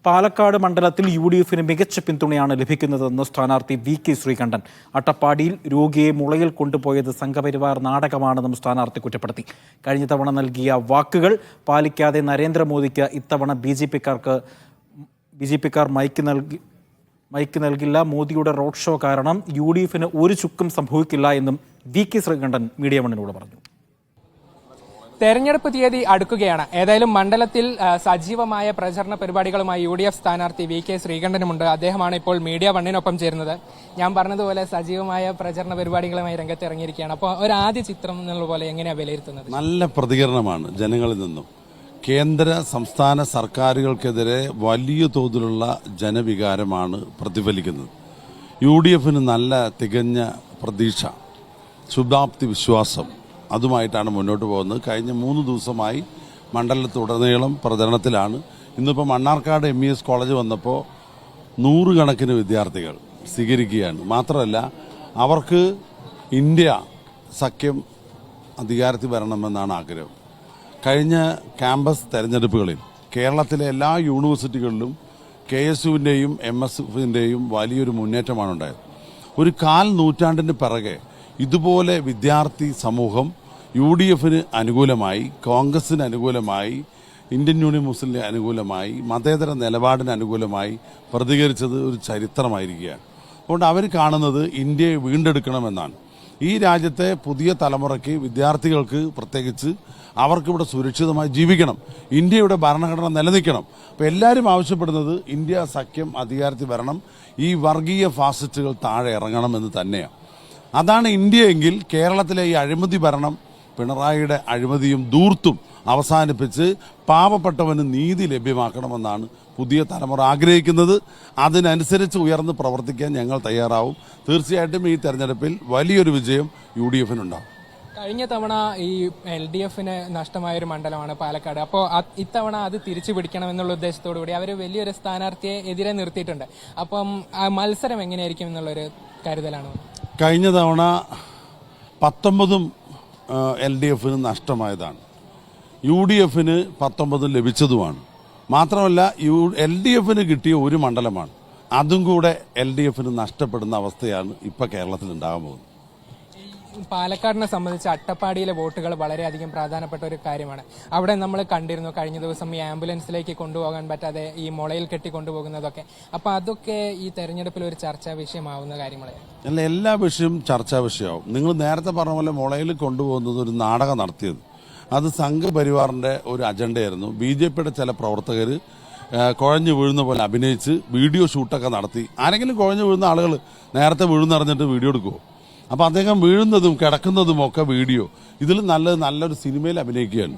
പാലക്കാട് മണ്ഡലത്തിൽ യു.ഡി.എഫിന് മികച്ച പിന്തുണയാണ് ലഭിക്കുന്നതെന്ന് സ്ഥാനാർത്ഥി വി.കെ. ശ്രീകണ്ഠൻ. അട്ടപ്പാടിയിൽ രോഗിയെ മുളയിൽ കൊണ്ടുപോയത് സംഘപരിവാർ നാടകമാണെന്നും സ്ഥാനാർത്ഥി കുറ്റപ്പെടുത്തി. കഴിഞ്ഞ തവണ നൽകിയ വാക്കുകൾ പാലിക്കാതെ നരേന്ദ്രമോദിക്ക് ഇത്തവണ ബി ജെ പിക്കാർ മൈക്ക് നൽകില്ല. മോദിയുടെ റോഡ് ഷോ കാരണം യു.ഡി.എഫിന് ഒരു ചുക്കും സംഭവിക്കില്ല എന്നും വി.കെ. ശ്രീകണ്ഠൻ മീഡിയ വണ്ണിനോട് പറഞ്ഞു. തെരഞ്ഞെടുപ്പ് തീയതി അടുക്കുകയാണ്. ഏതായാലും മണ്ഡലത്തിൽ സജീവമായ പ്രചരണ പരിപാടികളുമായി യു.ഡി.എഫ് സ്ഥാനാർത്ഥി വി.കെ. ശ്രീകണ്ഠനുമുണ്ട്. അദ്ദേഹമാണ് ഇപ്പോൾ മീഡിയ വണ്ണിനൊപ്പം ചേരുന്നത്. ഞാൻ പറഞ്ഞതുപോലെ സജീവമായ പ്രചരണ പരിപാടികളുമായി രംഗത്ത് ഇറങ്ങിയിരിക്കുകയാണ്. അപ്പോൾ ഒരു ആദ്യ ചിത്രം എന്നുള്ള പോലെ എങ്ങനെയാണ് വിലയിരുത്തുന്നത്? നല്ല പ്രതികരണമാണ് ജനങ്ങളിൽ നിന്നും. കേന്ദ്ര സംസ്ഥാന സർക്കാരുകൾക്കെതിരെ വലിയ തോതിലുള്ള ജനവികാരമാണ് പ്രതിഫലിക്കുന്നത്. യു.ഡി.എഫിന് നല്ല തികഞ്ഞ പ്രതീക്ഷ, ശുഭാപ്തി വിശ്വാസം അതുമായിട്ടാണ് മുന്നോട്ട് പോകുന്നത്. കഴിഞ്ഞ 3 ദിവസമായി മണ്ഡലത്തുടനീളം പ്രചരണത്തിലാണ്. ഇന്നിപ്പോൾ മണ്ണാർക്കാട് MES കോളേജ് വന്നപ്പോൾ 100 കണക്കിന് വിദ്യാർത്ഥികൾ സ്വീകരിക്കുകയാണ്. മാത്രമല്ല അവർക്ക് ഇന്ത്യ സഖ്യം അധികാരത്തിൽ വരണമെന്നാണ് ആഗ്രഹം. കഴിഞ്ഞ ക്യാമ്പസ് തെരഞ്ഞെടുപ്പുകളിൽ കേരളത്തിലെ എല്ലാ യൂണിവേഴ്സിറ്റികളിലും KSUവിൻ്റെയും MSFിൻ്റെയും വലിയൊരു മുന്നേറ്റമാണ് ഉണ്ടായത്. ഒരു 1/4 നൂറ്റാണ്ടിന് പിറകെ ഇതുപോലെ വിദ്യാർത്ഥി സമൂഹം യു.ഡി.എഫിന് അനുകൂലമായി, കോൺഗ്രസിന് അനുകൂലമായി, ഇന്ത്യൻ യൂണിയൻ മുസ്ലിം അനുകൂലമായി, മതേതര നിലപാടിന് അനുകൂലമായി പ്രതികരിച്ചത് ഒരു ചരിത്രമായിരിക്കുകയാണ്. അതുകൊണ്ട് അവർ കാണുന്നത് ഇന്ത്യയെ വീണ്ടെടുക്കണമെന്നാണ്. ഈ രാജ്യത്തെ പുതിയ തലമുറയ്ക്ക്, വിദ്യാർത്ഥികൾക്ക് പ്രത്യേകിച്ച് അവർക്കിവിടെ സുരക്ഷിതമായി ജീവിക്കണം, ഇന്ത്യയുടെ ഭരണഘടന നിലനിൽക്കണം. അപ്പോൾ എല്ലാവരും ആവശ്യപ്പെടുന്നത് ഇന്ത്യ സഖ്യം അധികാരത്തിൽ വരണം, ഈ വർഗീയ ഫാസിസ്റ്റുകൾ താഴെ ഇറങ്ങണമെന്ന് തന്നെയാണ്. അതാണ് ഇന്ത്യയെങ്കിൽ കേരളത്തിലെ ഈ അഴിമതി ഭരണം, പിണറായിയുടെ അഴിമതിയും ധൂർത്തും അവസാനിപ്പിച്ച് പാവപ്പെട്ടവന് നീതി ലഭ്യമാക്കണമെന്നാണ് പുതിയ തലമുറ ആഗ്രഹിക്കുന്നത്. അതിനനുസരിച്ച് ഉയർന്ന് പ്രവർത്തിക്കാൻ ഞങ്ങൾ തയ്യാറാവും. തീർച്ചയായിട്ടും ഈ തെരഞ്ഞെടുപ്പിൽ വലിയൊരു വിജയം യു.ഡി.എഫിനുണ്ടാവും. കഴിഞ്ഞ തവണ ഈ LDFന് നഷ്ടമായൊരു മണ്ഡലമാണ് പാലക്കാട്. അപ്പോൾ ഇത്തവണ അത് തിരിച്ചു പിടിക്കണമെന്നുള്ള ഉദ്ദേശത്തോടു കൂടി അവർ വലിയൊരു സ്ഥാനാർത്ഥിയെ എതിരെ നിർത്തിയിട്ടുണ്ട്. അപ്പം മത്സരം എങ്ങനെയായിരിക്കും എന്നുള്ളൊരു കരുതലാണ്. കഴിഞ്ഞ തവണ 19 LDFന് നഷ്ടമായതാണ്. യു.ഡി.എഫിന് 19 ലഭിച്ചതുമാണ്. മാത്രമല്ല LDFന് കിട്ടിയ ഒരു മണ്ഡലമാണ്, അതും കൂടെ LDFന് നഷ്ടപ്പെടുന്ന അവസ്ഥയാണ് ഇപ്പോൾ കേരളത്തിൽ ഉണ്ടാകാൻ പോകുന്നത്. പാലക്കാടിനെ സംബന്ധിച്ച് അട്ടപ്പാടിയിലെ വോട്ടുകൾ വളരെയധികം പ്രധാനപ്പെട്ട ഒരു കാര്യമാണ്. അവിടെ നമ്മൾ കണ്ടിരുന്നു കഴിഞ്ഞ ദിവസം ഈ ആംബുലൻസിലേക്ക് കൊണ്ടുപോകാൻ പറ്റാതെ ഈ മുളയിൽ കെട്ടി കൊണ്ടുപോകുന്നതൊക്കെ. അപ്പോൾ അതൊക്കെ ഈ തെരഞ്ഞെടുപ്പിൽ ഒരു ചർച്ചാ വിഷയമാവുന്ന കാര്യങ്ങളെ അല്ല, എല്ലാ വിഷയവും ചർച്ചാ വിഷയമാവും. നിങ്ങൾ നേരത്തെ പറഞ്ഞ പോലെ മുളയിൽ കൊണ്ടുപോകുന്നത് ഒരു നാടകം നടത്തിയത് അത് സംഘപരിവാറിന്റെ ഒരു അജണ്ടയായിരുന്നു. BJPയുടെ ചില പ്രവർത്തകർ കുഴഞ്ഞു വീഴുന്ന പോലെ അഭിനയിച്ച് വീഡിയോ ഷൂട്ടൊക്കെ നടത്തി. ആരെങ്കിലും കുഴഞ്ഞു വീഴുന്ന ആളുകൾ നേരത്തെ വീഴുന്നറിഞ്ഞിട്ട് വീഡിയോ എടുക്കുമോ? അപ്പോൾ അദ്ദേഹം വീഴുന്നതും കിടക്കുന്നതും ഒക്കെ വീഡിയോ. ഇതിൽ നല്ലൊരു സിനിമയിൽ അഭിനയിക്കുകയാണ്.